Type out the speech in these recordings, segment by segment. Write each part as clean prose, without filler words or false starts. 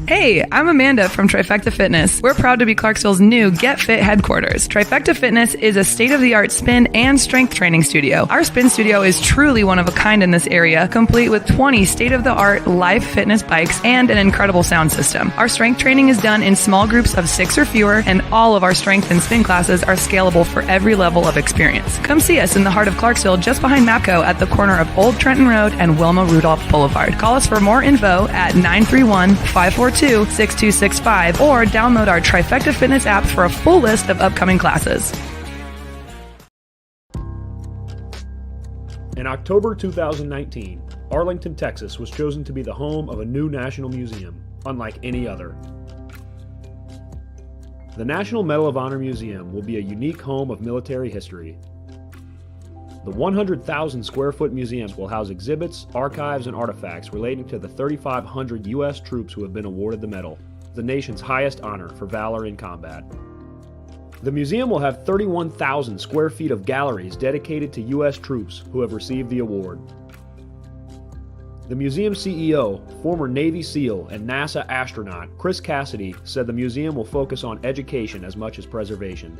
Hey, I'm Amanda from Trifecta Fitness. We're proud to be Clarksville's new Get Fit headquarters. Trifecta Fitness is a state-of-the-art spin and strength training studio. Our spin studio is truly one of a kind in this area, complete with 20 state-of-the-art live fitness bikes and an incredible sound system. Our strength training is done in small groups of 6 or fewer, and all of our strength and spin classes are scalable for every level of experience. Come see us in the heart of Clarksville, just behind MAPCO at the corner of Old Trenton Road and Wilma Rudolph Boulevard. Call us for more info at 931-542-6265 or download our Trifecta Fitness app for a full list of upcoming classes. In October 2019, Arlington, Texas was chosen to be the home of a new national museum, unlike any other. The National Medal of Honor Museum will be a unique home of military history. The 100,000 square foot museum will house exhibits, archives, and artifacts relating to the 3,500 U.S. troops who have been awarded the medal, the nation's highest honor for valor in combat. The museum will have 31,000 square feet of galleries dedicated to U.S. troops who have received the award. The museum CEO, former Navy SEAL and NASA astronaut Chris Cassidy, said the museum will focus on education as much as preservation.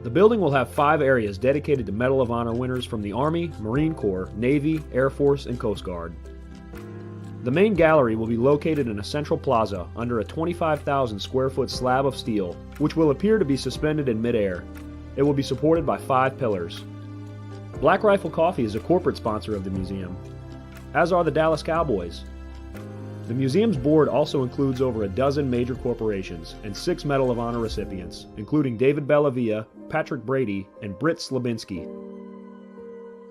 The building will have 5 areas dedicated to Medal of Honor winners from the Army, Marine Corps, Navy, Air Force, and Coast Guard. The main gallery will be located in a central plaza under a 25,000 square foot slab of steel, which will appear to be suspended in midair. It will be supported by 5 pillars. Black Rifle Coffee is a corporate sponsor of the museum, as are the Dallas Cowboys. The museum's board also includes over a dozen major corporations and 6 Medal of Honor recipients, including David Bellavia, Patrick Brady, and Britt Slabinski.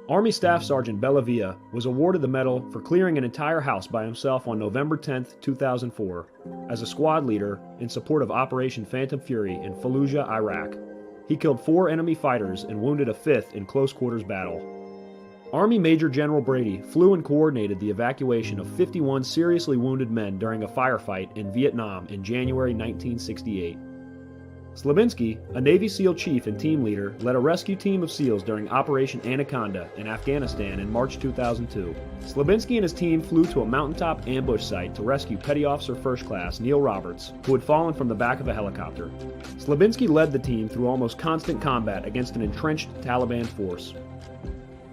Army Staff Sergeant Bellavia was awarded the medal for clearing an entire house by himself on November 10, 2004, as a squad leader in support of Operation Phantom Fury in Fallujah, Iraq. He killed 4 enemy fighters and wounded a 5th in close quarters battle. Army Major General Brady flew and coordinated the evacuation of 51 seriously wounded men during a firefight in Vietnam in January 1968. Slabinski, a Navy SEAL chief and team leader, led a rescue team of SEALs during Operation Anaconda in Afghanistan in March 2002. Slabinski and his team flew to a mountaintop ambush site to rescue Petty Officer First Class Neil Roberts, who had fallen from the back of a helicopter. Slabinski led the team through almost constant combat against an entrenched Taliban force.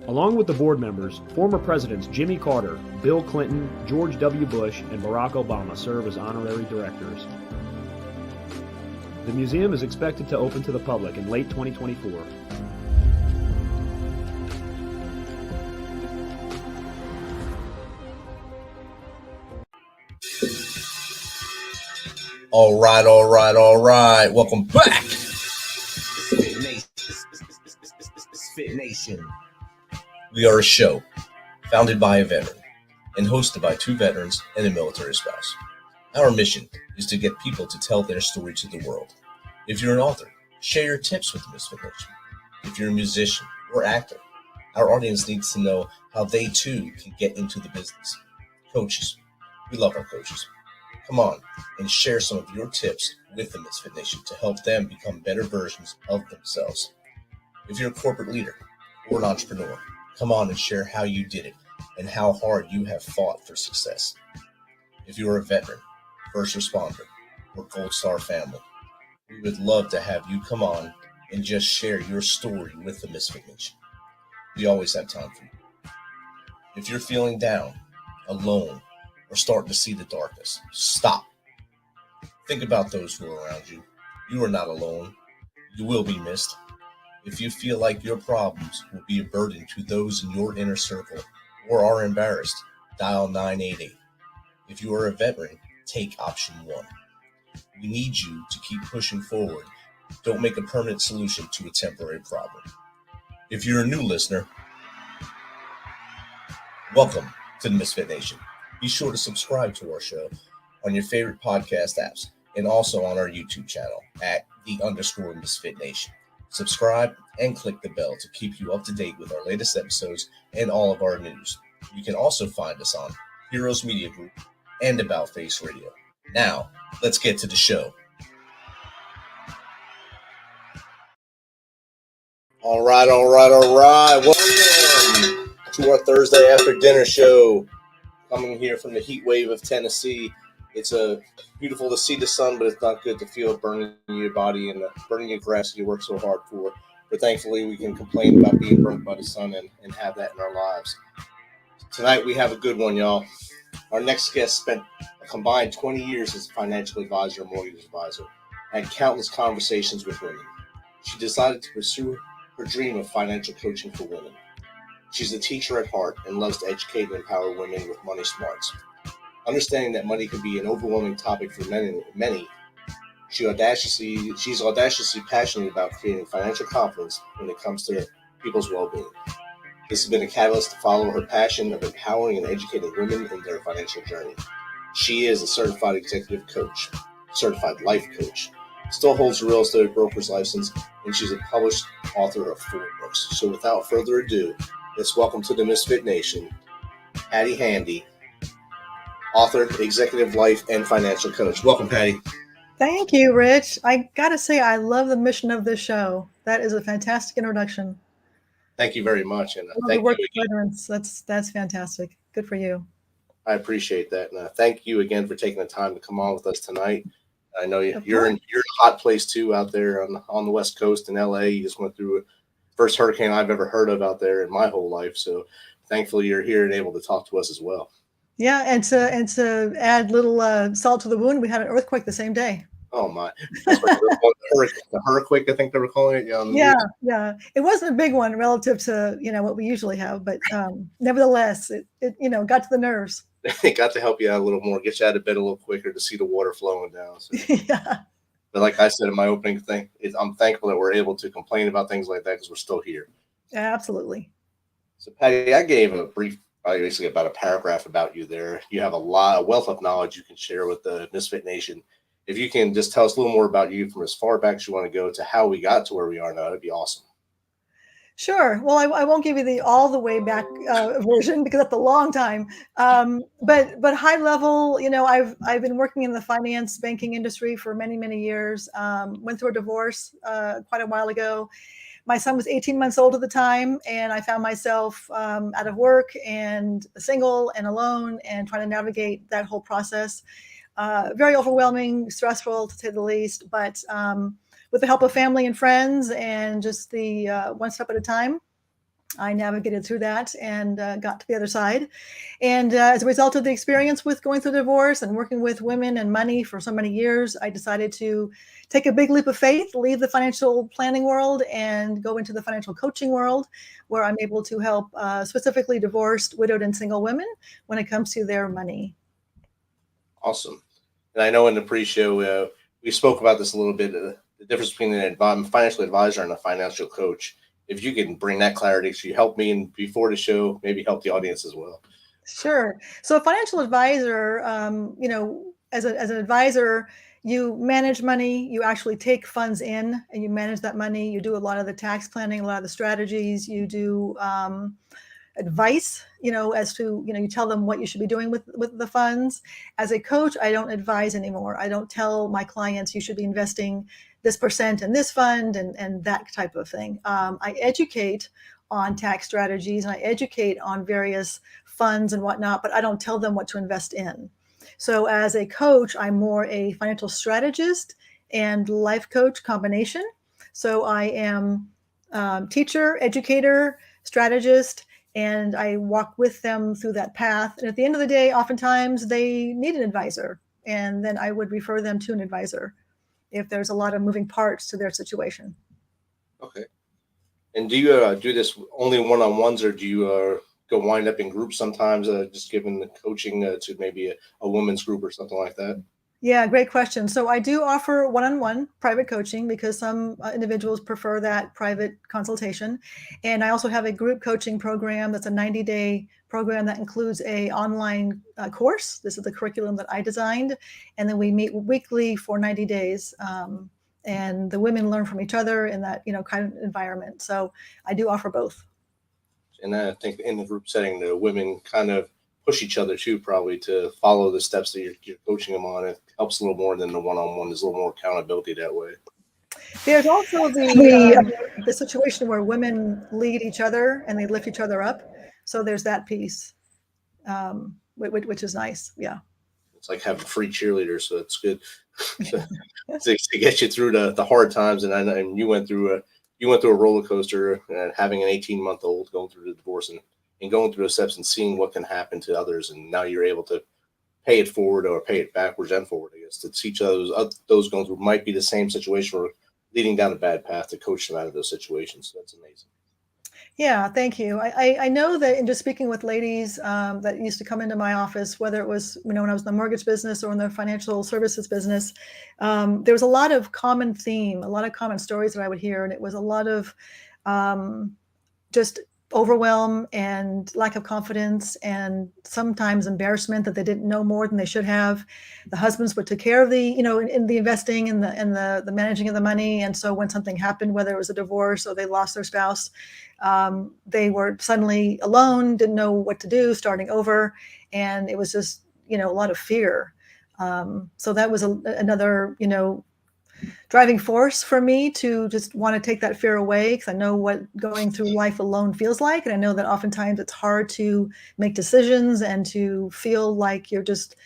Along with the board members, former presidents Jimmy Carter, Bill Clinton, George W. Bush, and Barack Obama serve as honorary directors. The museum is expected to open to the public in late 2024. All right. Welcome back. Fit Nation. We are a show founded by a veteran and hosted by 2 veterans and a military spouse. Our mission is to get people to tell their story to the world. If you're an author, share your tips with the Misfit Nation. If you're a musician or actor, our audience needs to know how they too can get into the business. Coaches, we love our coaches. Come on and share some of your tips with the Misfit Nation to help them become better versions of themselves. If you're a corporate leader or an entrepreneur, come on and share how you did it and how hard you have fought for success. If you're a veteran, first responder, or Gold Star family, we would love to have you come on and just share your story with the Misfit Nation. We always have time for you. If you're feeling down, alone, or starting to see the darkness, stop. Think about those who are around you. You are not alone. You will be missed. If you feel like your problems will be a burden to those in your inner circle or are embarrassed, dial 988. If you are a veteran, take option 1. We need you to keep pushing forward. Don't make a permanent solution to a temporary problem. If you're a new listener, welcome to the Misfit Nation. Be sure to subscribe to our show on your favorite podcast apps and also on our YouTube channel at @_Misfit Nation. Subscribe and click the bell to keep you up to date with our latest episodes and all of our news. You can also find us on Heroes Media Group and About Face Radio. Now, let's get to the show. All right. Welcome to our Thursday after dinner show. coming here from the heat wave of Tennessee. It's beautiful to see the sun, but it's not good to feel it burning your body and burning your grass that you work so hard for. But thankfully, we can complain about being burnt by the sun and have that in our lives. Tonight, we have a good one, y'all. Our next guest spent a combined 20 years as a financial advisor and mortgage advisor, and had countless conversations with women. She decided to pursue her dream of financial coaching for women. She's a teacher at heart and loves to educate and empower women with money smarts. Understanding that money can be an overwhelming topic for many, she's audaciously passionate about creating financial confidence when it comes to people's well-being. This has been a catalyst to follow her passion of empowering and educating women in their financial journey. She is a certified executive coach, certified life coach, still holds a real estate broker's license, and she's a published author of 4 books. So without further ado, let's welcome to the Misfit Nation, Patti Handy, author, executive life, and financial coach. Welcome, Patti. Thank you, Rich. I got to say, I love the mission of this show. That is a fantastic introduction. Thank you very much. And thank you again. Veterans. That's fantastic. Good for you. I appreciate that. And thank you again for taking the time to come on with us tonight. I know you're in a hot place too out there on the West Coast in LA. You just went through the first hurricane I've ever heard of out there in my whole life. So thankfully you're here and able to talk to us as well. Yeah, and to add little salt to the wound, we had an earthquake the same day. Oh my! That's what the hurricane, I think they were calling it. Yeah. It wasn't a big one relative to what we usually have, but nevertheless, it got to the nerves. It got to help you out a little more, get you out of bed a little quicker to see the water flowing down. So. Yeah. But like I said in my opening thing, I'm thankful that we're able to complain about things like that because we're still here. Yeah, absolutely. So Patti, I gave a brief, basically about a paragraph about you there. You have a wealth of knowledge you can share with the Misfit Nation. If you can just tell us a little more about you from as far back as you want to go to how we got to where we are now, that'd be awesome. Sure. Well, I won't give you the all the way back version because that's a long time. But high level, I've been working in the finance banking industry for many, many years. Went through a divorce quite a while ago. My son was 18 months old at the time, and I found myself out of work and single and alone and trying to navigate that whole process. Very overwhelming, stressful to say the least, but with the help of family and friends and just the one step at a time, I navigated through that and got to the other side. And as a result of the experience with going through divorce and working with women and money for so many years, I decided to take a big leap of faith, leave the financial planning world and go into the financial coaching world, where I'm able to help specifically divorced, widowed, and single women when it comes to their money. Awesome. And I know in the pre-show, we spoke about this a little bit, the difference between a financial advisor and a financial coach. If you can bring that clarity, so you help me and before the show, maybe help the audience as well. Sure. So a financial advisor, as an advisor, you manage money, you actually take funds in and you manage that money. You do a lot of the tax planning, a lot of the strategies. You do advice, as to, you tell them what you should be doing with the funds. As a coach, I don't advise anymore. I don't tell my clients you should be investing this percent in this fund and that type of thing. I educate on tax strategies and I educate on various funds and whatnot, but I don't tell them what to invest in. So as a coach, I'm more a financial strategist and life coach combination. So I am teacher, educator, strategist, and I walk with them through that path. And at the end of the day, oftentimes they need an advisor. And then I would refer them to an advisor if there's a lot of moving parts to their situation. Okay. And do you do this only one-on-ones, or do you go wind up in groups sometimes, just giving the coaching to maybe a women's group or something like that? Yeah, great question. So I do offer one-on-one private coaching because some individuals prefer that private consultation. And I also have a group coaching program that's a 90-day program that includes a online course. This is the curriculum that I designed. And then we meet weekly for 90 days. And the women learn from each other in that, kind of environment. So I do offer both. And I think in the group setting, the women kind of push each other too, probably to follow the steps that you're coaching them on. It helps a little more than the one-on-one. There's a little more accountability that way. There's also the situation where women lead each other and they lift each other up. So there's that piece. which is nice. Yeah. It's like having free cheerleaders, so it's good to get you through the hard times. And you went through a roller coaster, and having an 18-month-old going through the divorce and going through the steps and seeing what can happen to others, and now you're able to pay it forward or pay it backwards and forward. I guess to teach those going through might be the same situation or leading down a bad path, to coach them out of those situations. So that's amazing. Yeah, thank you. I know that in just speaking with ladies that used to come into my office, whether it was, when I was in the mortgage business or in the financial services business, there was a lot of common theme, a lot of common stories that I would hear. And it was a lot of just overwhelm and lack of confidence, and sometimes embarrassment that they didn't know more than they should have. The husbands would take care of the, in the investing and the managing of the money. And so when something happened, whether it was a divorce or they lost their spouse, they were suddenly alone, didn't know what to do, starting over. And it was just, a lot of fear. So that was another, driving force for me to just want to take that fear away, because I know what going through life alone feels like. And I know that oftentimes it's hard to make decisions and to feel like you're just,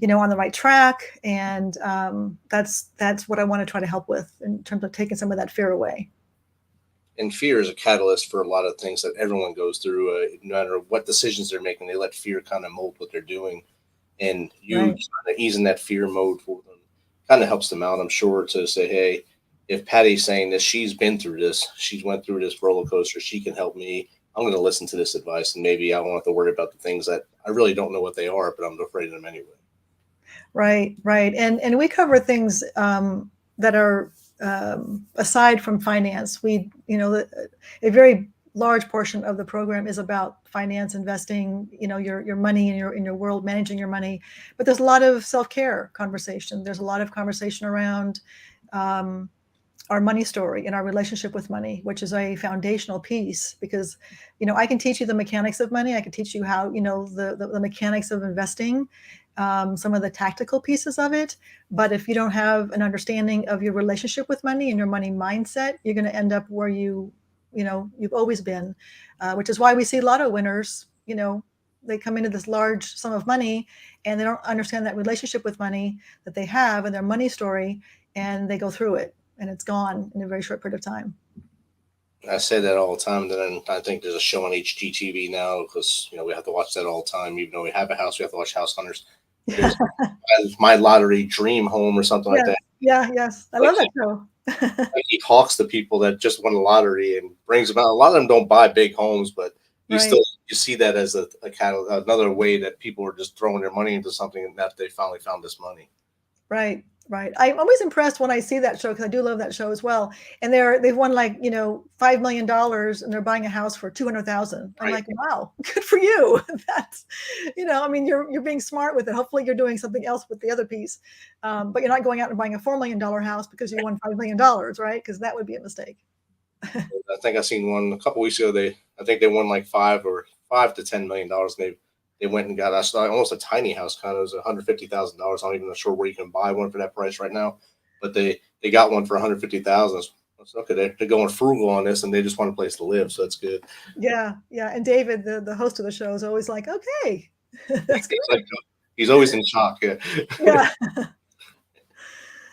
on the right track. And that's what I want to try to help with in terms of taking some of that fear away. And fear is a catalyst for a lot of things that everyone goes through. No matter what decisions they're making, they let fear kind of mold what they're doing. And you Right. kind of easing that fear mode for them kind of helps them out, I'm sure, to say, hey, if Patty's saying this, she's been through this, she's went through this roller coaster, she can help me. I'm going to listen to this advice, and maybe I won't have to worry about the things that I really don't know what they are, but I'm afraid of them anyway. Right. And we cover things that are aside from finance. We, a very large portion of the program is about finance, investing, your money in your world, managing your money. But there's a lot of self-care conversation. There's a lot of conversation around our money story and our relationship with money, which is a foundational piece, because, I can teach you the mechanics of money. I can teach you how, the mechanics of investing, some of the tactical pieces of it. But if you don't have an understanding of your relationship with money and your money mindset, you're going to end up where you've always been, which is why we see lotto winners, they come into this large sum of money and they don't understand that relationship with money that they have and their money story, and they go through it and it's gone in a very short period of time. I say that all the time. Then I think there's a show on HGTV now, because we have to watch that all the time. Even though we have a house, we have to watch House Hunters. There's My Lottery Dream Home or something like that. Yeah, yes. I love that show. He talks to people that just won the lottery and brings them out. A lot of them don't buy big homes, but you see that as a kind of another way that people are just throwing their money into something that they finally found this money. Right. I'm always impressed when I see that show, because I do love that show as well. And they've won $5 million and they're buying a house for $200,000. I'm like, wow, good for you. That's, you're being smart with it. Hopefully you're doing something else with the other piece. But you're not going out and buying a $4 million house because you won $5 million, right? Because that would be a mistake. I think I seen one a couple weeks ago. I think they won like $5 to $10 million. They went and got almost a tiny house, kind of. It was $150,000. I'm not even sure where you can buy one for that price right now, but they got one for $150,000. Okay, they're going frugal on this, and they just want a place to live, so that's good. Yeah. And David, the host of the show, is always like, okay, that's good. He's always in shock. Yeah.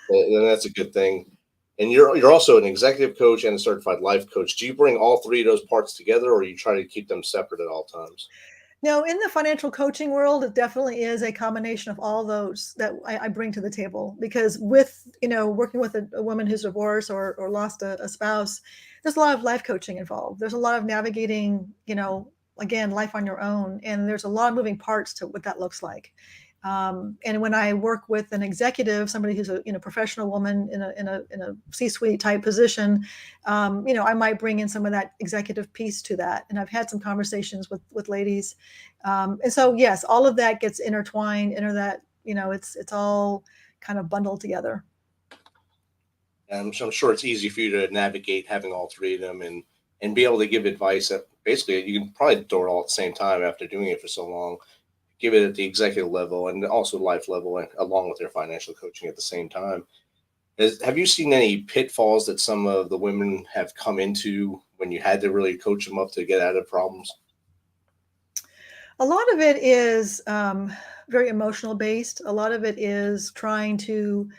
And that's a good thing. And you're also an executive coach and a certified life coach. Do you bring all three of those parts together, or you try to keep them separate at all times? No, in the financial coaching world, it definitely is a combination of all those that I bring to the table, because with, working with a woman who's divorced or lost a spouse, there's a lot of life coaching involved. There's a lot of navigating, again, life on your own. And there's a lot of moving parts to what that looks like. And when I work with an executive, somebody who's a professional woman in a C-suite type position, I might bring in some of that executive piece to that. And I've had some conversations with ladies, and so yes, all of that gets intertwined. It's all kind of bundled together. And I'm sure it's easy for you to navigate having all three of them and be able to give advice that basically you can probably do it all at the same time after doing it for so long. Give it at the executive level and also life level, and along with their financial coaching at the same time. Have you seen any pitfalls that some of the women have come into when you had to really coach them up to get out of problems? A lot of it is very emotional based. A lot of it is trying to,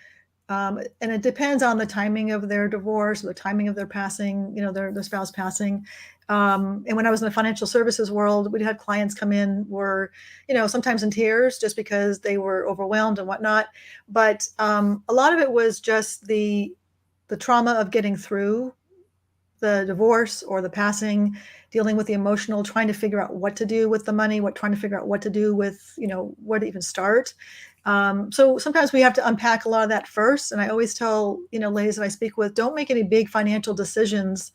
and it depends on the timing of their divorce, the timing of their passing, their spouse passing. And when I was in the financial services world, we had clients come in were, sometimes in tears just because they were overwhelmed and whatnot. But a lot of it was just the trauma of getting through the divorce or the passing, dealing with the emotional, trying to figure out what to do with the money, trying to figure out what to do with, where to even start. So sometimes we have to unpack a lot of that first. And I always tell, ladies that I speak with, don't make any big financial decisions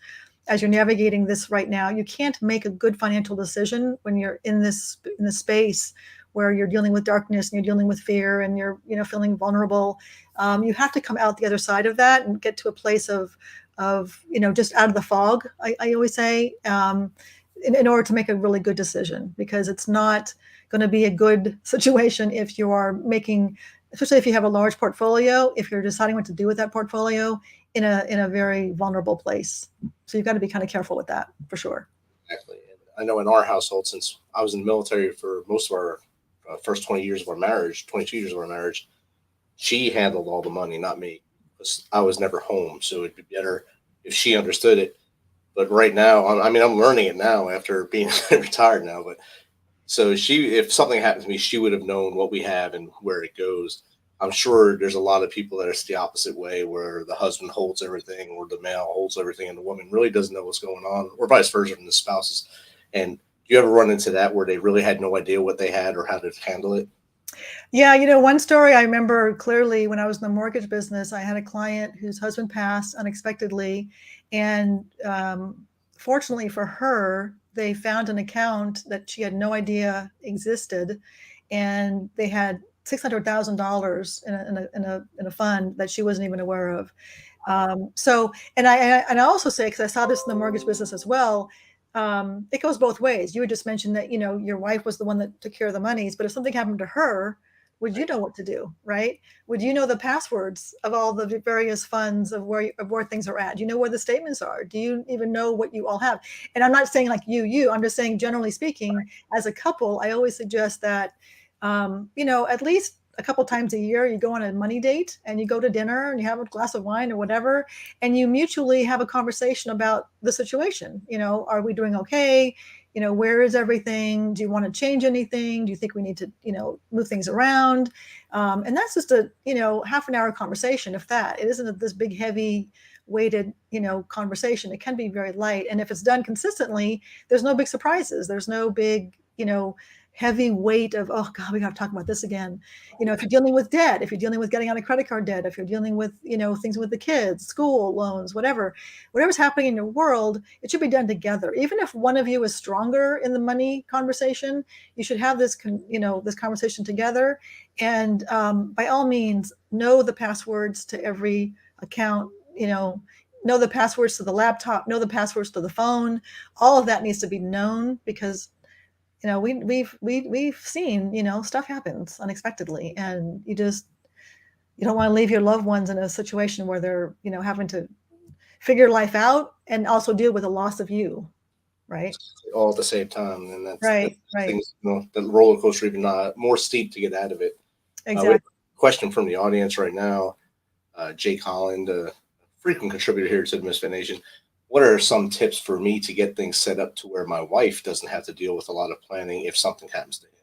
as you're navigating this right now. You can't make a good financial decision when you're in this space where you're dealing with darkness and you're dealing with fear and you're, feeling vulnerable. You have to come out the other side of that and get to a place of just out of the fog, I always say, in order to make a really good decision, because it's not going to be a good situation if you are making, especially if you have a large portfolio, if you're deciding what to do with that portfolio in a very vulnerable place. So you've got to be kind of careful with that for sure. Exactly. And I know in our household, since I was in the military for most of our first 20 years of our marriage, 22 years of our marriage, she handled all the money, not me. I was never home, so it'd be better if she understood it. But right now, I'm learning it now after being retired now. But so if something happened to me, she would have known what we have and where it goes. I'm sure there's a lot of people that are the opposite way, where the husband holds everything, or the male holds everything, and the woman really doesn't know what's going on, or vice versa from the spouses. And do you ever run into that where they really had no idea what they had or how to handle it? Yeah, one story I remember clearly when I was in the mortgage business, I had a client whose husband passed unexpectedly. And fortunately for her, they found an account that she had no idea existed. And they had $600,000 in a fund that she wasn't even aware of. And I also say, because I saw this in the mortgage business as well, it goes both ways. You had just mentioned that, your wife was the one that took care of the monies, but if something happened to her, would you know what to do, right? Would you know the passwords of all the various funds of where things are at? Do you know where the statements are? Do you even know what you all have? And I'm not saying like I'm just saying, generally speaking, as a couple, I always suggest that, at least a couple times a year, you go on a money date and you go to dinner and you have a glass of wine or whatever, and you mutually have a conversation about the situation. Are we doing okay? Where is everything? Do you want to change anything? Do you think we need to, move things around? And that's just a, half an hour conversation. If that, it isn't this big, heavy weighted, conversation. It can be very light. And if it's done consistently, there's no big surprises. There's no big, heavy weight of, oh God, we got to talk about this again. If you're dealing with debt, if you're dealing with getting on a credit card debt, if you're dealing with, things with the kids, school loans, whatever's happening in your world, it should be done together. Even if one of you is stronger in the money conversation, you should have this conversation together. And by all means, know the passwords to every account, know the passwords to the laptop, know the passwords to the phone. All of that needs to be known, because we've seen, stuff happens unexpectedly, and you don't want to leave your loved ones in a situation where they're, having to figure life out and also deal with the loss of you. Right. All at the same time. And that's right. Things, the roller coaster, even more steep to get out of it. Exactly. Question from the audience right now. Jake Holland, a frequent contributor here to the Misfit Nation. What are some tips for me to get things set up to where my wife doesn't have to deal with a lot of planning if something happens to him?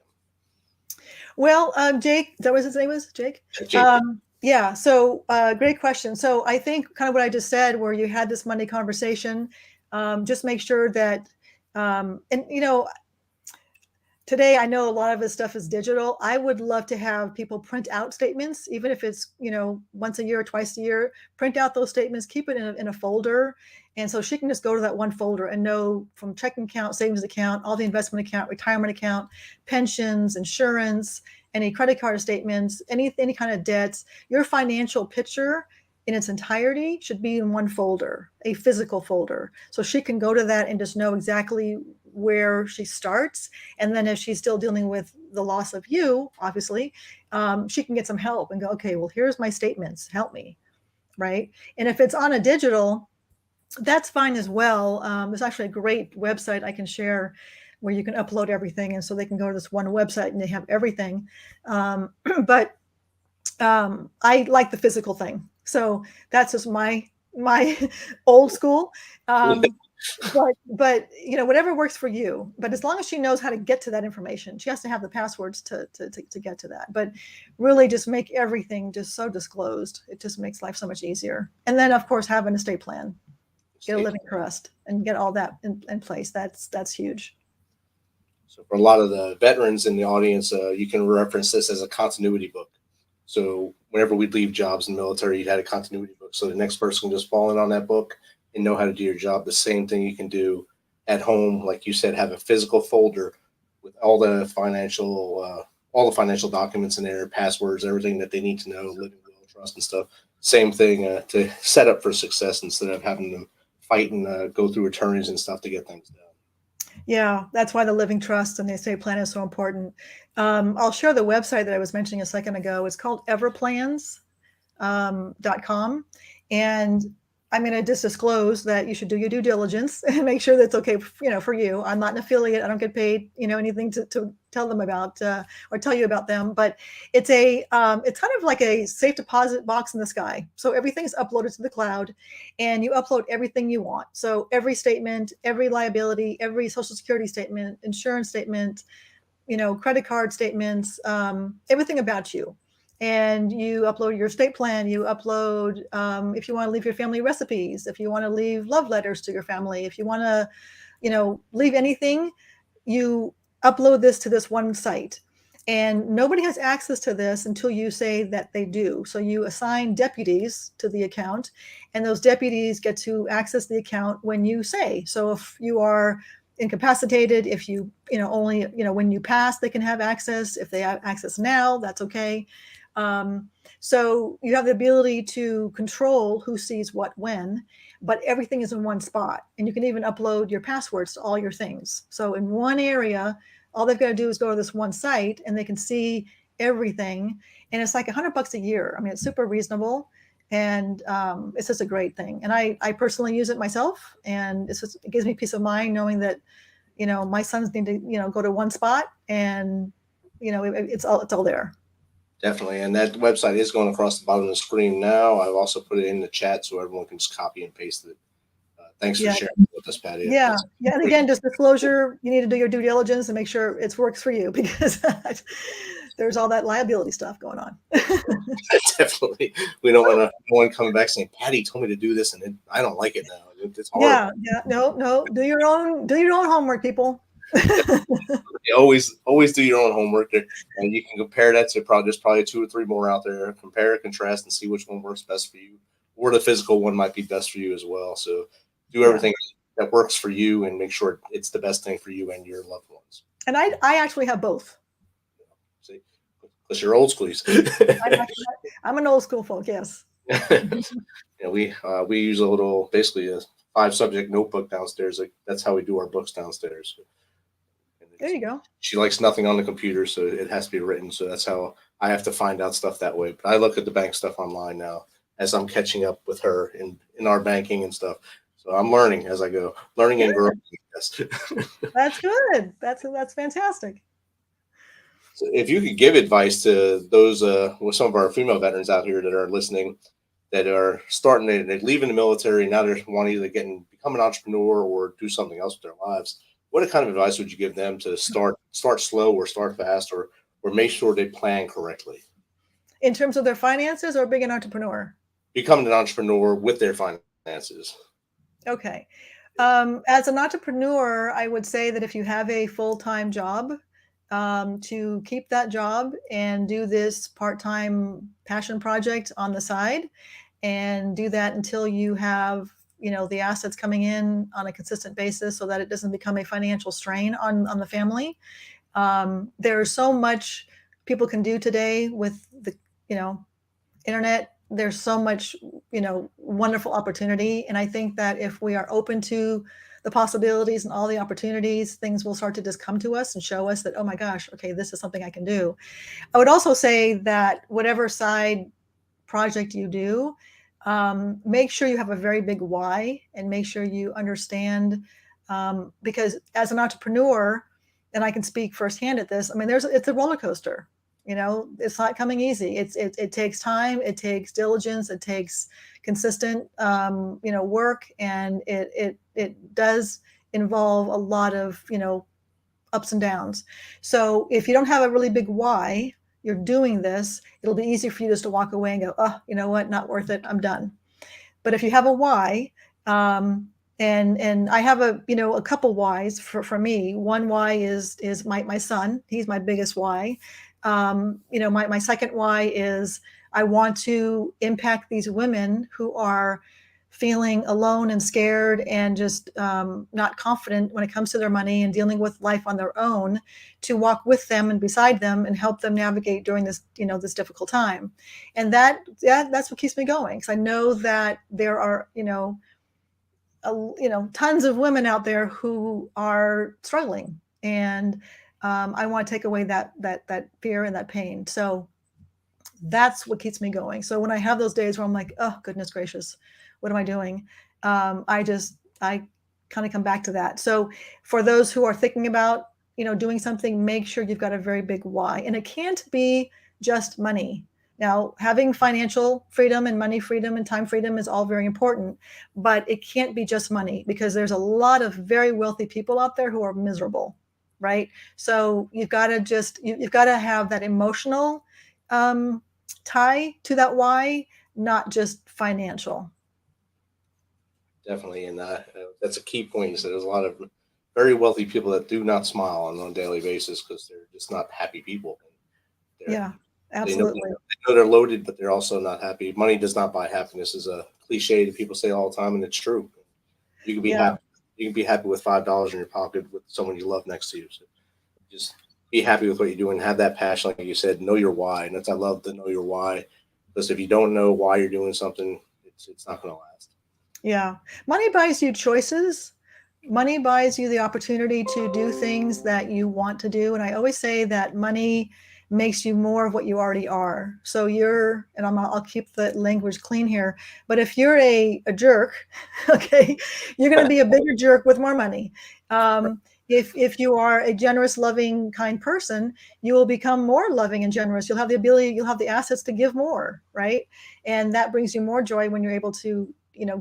Well, Jake, is that what his name was? Jake? Jake. Yeah. So great question. So I think kind of what I just said, where you had this money conversation, just make sure that, today, I know a lot of this stuff is digital. I would love to have people print out statements, even if it's, once a year or twice a year, print out those statements, keep it in a folder. And so she can just go to that one folder and know from checking account, savings account, all the investment account, retirement account, pensions, insurance, any credit card statements, any kind of debts, your financial picture in its entirety should be in one folder, a physical folder. So she can go to that and just know exactly where she starts. And then if she's still dealing with the loss of you, obviously, she can get some help and go, okay, well, here's my statements, help me, right? And if it's on a digital, that's fine as well. There's actually a great website I can share where you can upload everything. And so they can go to this one website and they have everything. But I like the physical thing. So that's just my old school. But whatever works for you. But as long as she knows how to get to that information, she has to have the passwords to get to that. But really, just make everything just so disclosed. It just makes life so much easier. And then, of course, have an estate plan, get a living trust, and get all that in place. That's huge. So for a lot of the veterans in the audience, you can reference this as a continuity book. So whenever we'd leave jobs in the military, you had a continuity book. So the next person can just fall in on that book and know how to do your job. The same thing you can do at home. Like you said, have a physical folder with all the financial documents in there, passwords, everything that they need to know, living will, trust and stuff. Same thing to set up for success instead of having them fight and go through attorneys and stuff to get things done. Yeah, that's why the living trust and the estate plan is so important. I'll share the website that I was mentioning a second ago. It's called everplans.com. And I'm going to just disclose that you should do your due diligence and make sure that's okay, for you. I'm not an affiliate. I don't get paid, anything to tell them about or tell you about them. But it's it's kind of like a safe deposit box in the sky. So everything's uploaded to the cloud, and you upload everything you want. So every statement, every liability, every Social Security statement, insurance statement, credit card statements, everything about you. And you upload your estate plan, you upload if you want to leave your family recipes, if you want to leave love letters to your family, if you want to, leave anything, you upload this to this one site. And nobody has access to this until you say that they do. So you assign deputies to the account, and those deputies get to access the account when you say. So if you are incapacitated, if you, only, when you pass, they can have access. If they have access now, that's okay. So you have the ability to control who sees what when, but everything is in one spot. And you can even upload your passwords to all your things. So in one area, all they've got to do is go to this one site and they can see everything. And it's like $100 a year. I mean, it's super reasonable. And it's just a great thing. And I personally use it myself. And it gives me peace of mind knowing that, my sons need to, go to one spot and, it's all there. Definitely. And that website is going across the bottom of the screen now. I've also put it in the chat so everyone can just copy and paste it. Thanks for sharing with us, Patti. Yeah. And again, just disclosure, you need to do your due diligence and make sure it works for you, because there's all that liability stuff going on. Definitely. We don't want no one coming back saying, Patti told me to do this and I don't like it now. It's hard. Yeah. No. Do your own homework, people. You always do your own homework there, and you can compare that to probably 2 or 3 more out there. Compare, contrast, and see which one works best for you, or the physical one might be best for you as well. So do everything that works for you and make sure it's the best thing for you and your loved ones. And I actually have both. See, because you're old school. I'm an old school folk, yes. We use a little, basically a 5-subject notebook downstairs. Like that's how we do our books downstairs. There you go. She likes nothing on the computer, so it has to be written. So that's how I have to find out stuff that way. But I look at the bank stuff online now as I'm catching up with her in our banking and stuff. So I'm learning as I go, learning and growing. Yes. That's good. That's fantastic. So if you could give advice to those, with some of our female veterans out here that are listening, that are starting, they're leaving the military, now they're wanting to become an entrepreneur or do something else with their lives. What kind of advice would you give them to start slow or start fast or make sure they plan correctly? In terms of their finances or being an entrepreneur? Becoming an entrepreneur with their finances. Okay. As an entrepreneur, I would say that if you have a full-time job, to keep that job and do this part-time passion project on the side, and do that until you have the assets coming in on a consistent basis so that it doesn't become a financial strain on the family. There's so much people can do today with the internet. There's so much wonderful opportunity, and I think that if we are open to the possibilities and all the opportunities, things will start to just come to us and show us that, oh my gosh, okay, this is something I can do. I would also say that whatever side project you do, make sure you have a very big why, and make sure you understand Because as an entrepreneur, and I can speak firsthand at this, I mean, it's a roller coaster. It's not coming easy. It takes time, it takes diligence, it takes consistent, work, and it does involve a lot of, ups and downs. So if you don't have a really big why you're doing this, it'll be easy for you just to walk away and go, oh, you know what, not worth it, I'm done. But if you have a why, and I have a couple whys for me. One why is my son. He's my biggest why. My second why is I want to impact these women who are feeling alone and scared and just not confident when it comes to their money and dealing with life on their own, to walk with them and beside them and help them navigate during this, this difficult time. And that's what keeps me going, because I know that there are, tons of women out there who are struggling, and I want to take away that fear and that pain. So that's what keeps me going. So when I have those days where I'm like, oh goodness gracious, what am I doing? I kind of come back to that. So for those who are thinking about, doing something, make sure you've got a very big why. And it can't be just money. Now, having financial freedom and money freedom and time freedom is all very important, but it can't be just money, because there's a lot of very wealthy people out there who are miserable, right? So you've got to you've got to have that emotional tie to that why, not just financial. Definitely, and that's a key point. Is that there's a lot of very wealthy people that do not smile on a daily basis because they're just not happy people. Yeah, absolutely. They know they're loaded, but they're also not happy. Money does not buy happiness is a cliche that people say all the time, and it's true. You can be happy. You can be happy with $5 in your pocket with someone you love next to you. So just be happy with what you're doing. Have that passion, like you said. Know your why, and I love to know your why, because if you don't know why you're doing something, it's not going to last. Yeah, money buys you choices. Money buys you the opportunity to do things that you want to do. And I always say that money makes you more of what you already are. So I'll keep the language clean here, but if you're a jerk, okay, you're going to be a bigger jerk with more money. If you are a generous, loving, kind person, you will become more loving and generous. You'll have the assets to give more, right? And that brings you more joy when you're able to,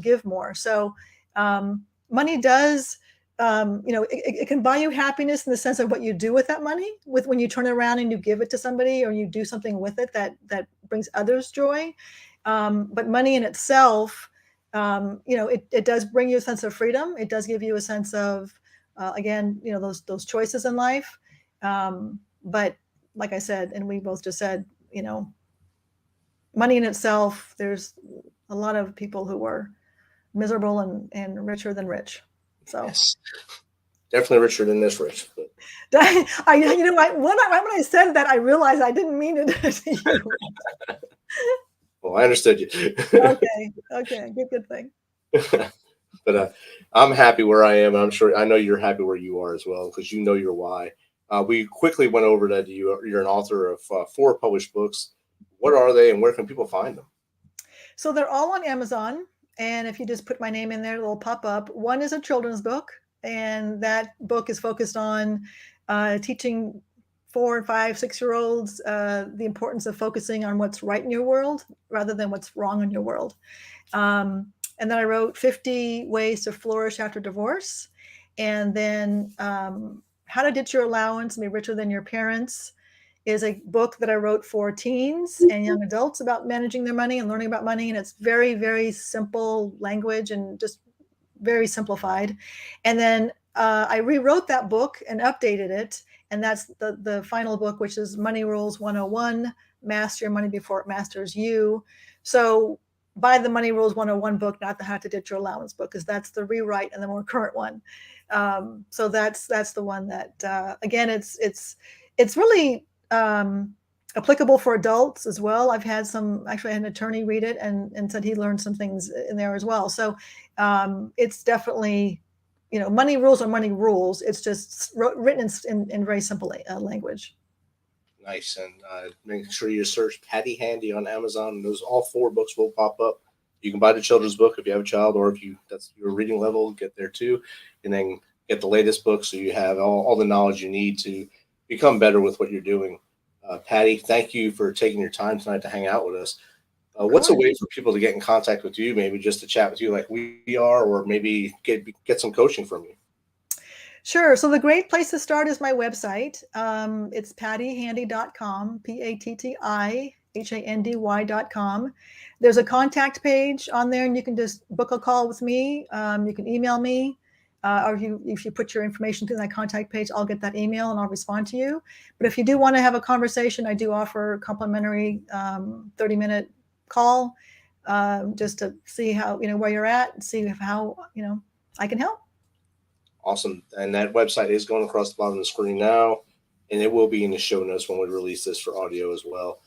give more. So money does, it can buy you happiness in the sense of what you do with that money, when you turn around and you give it to somebody or you do something with it that brings others joy. But money in itself, it does bring you a sense of freedom. It does give you a sense of, again, those choices in life. But like I said, and we both just said, money in itself, there's a lot of people who are miserable and richer than rich. So yes. Definitely richer than this rich. But. When I said that, I realized I didn't mean it to you. Well, I understood you. Okay, good thing. But I'm happy where I am. I know you're happy where you are as well, because you know your why. We quickly went over that. You're an author of 4 published books. What are they, and where can people find them? So they're all on Amazon. And if you just put my name in there, it'll pop up. One is a children's book, and that book is focused on teaching 4, 5, 6-year-olds the importance of focusing on what's right in your world rather than what's wrong in your world. And then I wrote 50 Ways to Flourish After Divorce. And then How to Ditch Your Allowance and Be Richer Than Your Parents is a book that I wrote for teens and young adults about managing their money and learning about money. And it's very, very simple language and just very simplified. And then I rewrote that book and updated it. And that's the final book, which is Money Rules 101, Master Your Money Before It Masters You. So buy the Money Rules 101 book, not the How to Ditch Your Allowance book, because that's the rewrite and the more current one. So that's the one that, again, it's really applicable for adults as well. I had an attorney read it and said he learned some things in there as well. So it's definitely, money rules are money rules. It's just written in very simple language. Nice. And make sure you search Patti Handy on Amazon. All 4 books will pop up. You can buy the children's book if you have a child, or if that's your reading level, get there too. And then get the latest books so you have all the knowledge you need to become better with what you're doing. Patti, thank you for taking your time tonight to hang out with us. What's a way for people to get in contact with you, maybe just to chat with you like we are, or maybe get some coaching from you? Sure. So the great place to start is my website. It's pattihandy.com, PattiHandy.com. There's a contact page on there, and you can just book a call with me. You can email me, or if you put your information through that contact page, I'll get that email and I'll respond to you. But if you do want to have a conversation, I do offer a complimentary 30-minute call just to see how, where you're at, and see how, I can help. Awesome. And that website is going across the bottom of the screen now, and it will be in the show notes when we release this for audio as well.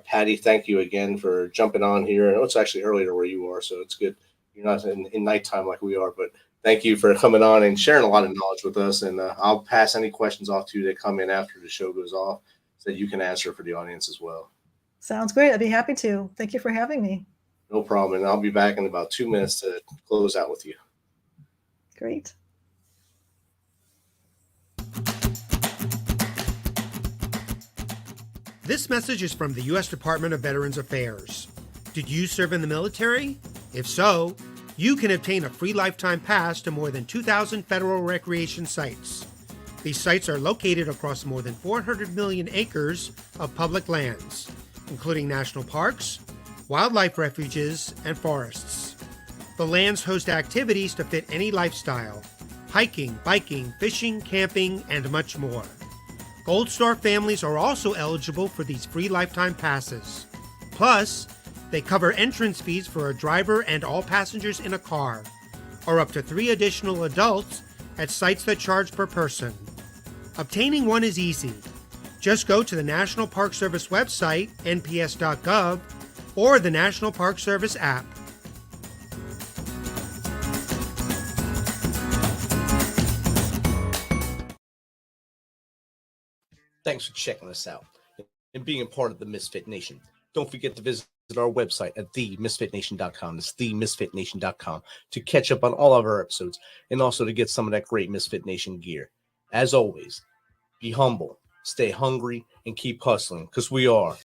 Patti, thank you again for jumping on here. I know it's actually earlier where you are, so it's good. You're not in nighttime like we are, but thank you for coming on and sharing a lot of knowledge with us. And I'll pass any questions off to you that come in after the show goes off so that you can answer for the audience as well. Sounds great. I'd be happy to. Thank you for having me. No problem. And I'll be back in about 2 minutes to close out with you. Great. This message is from the U.S. Department of Veterans Affairs. Did you serve in the military? If so, you can obtain a free lifetime pass to more than 2,000 federal recreation sites. These sites are located across more than 400 million acres of public lands, including national parks, wildlife refuges, and forests. The lands host activities to fit any lifestyle: hiking, biking, fishing, camping, and much more. Gold Star families are also eligible for these free lifetime passes. Plus, they cover entrance fees for a driver and all passengers in a car, or up to 3 additional adults at sites that charge per person. Obtaining one is easy. Just go to the National Park Service website, nps.gov, or the National Park Service app. Thanks for checking us out and being a part of the Misfit Nation. Don't forget to visit our website at themisfitnation.com. That's themisfitnation.com to catch up on all of our episodes and also to get some of that great Misfit Nation gear. As always, be humble, stay hungry, and keep hustling, because we are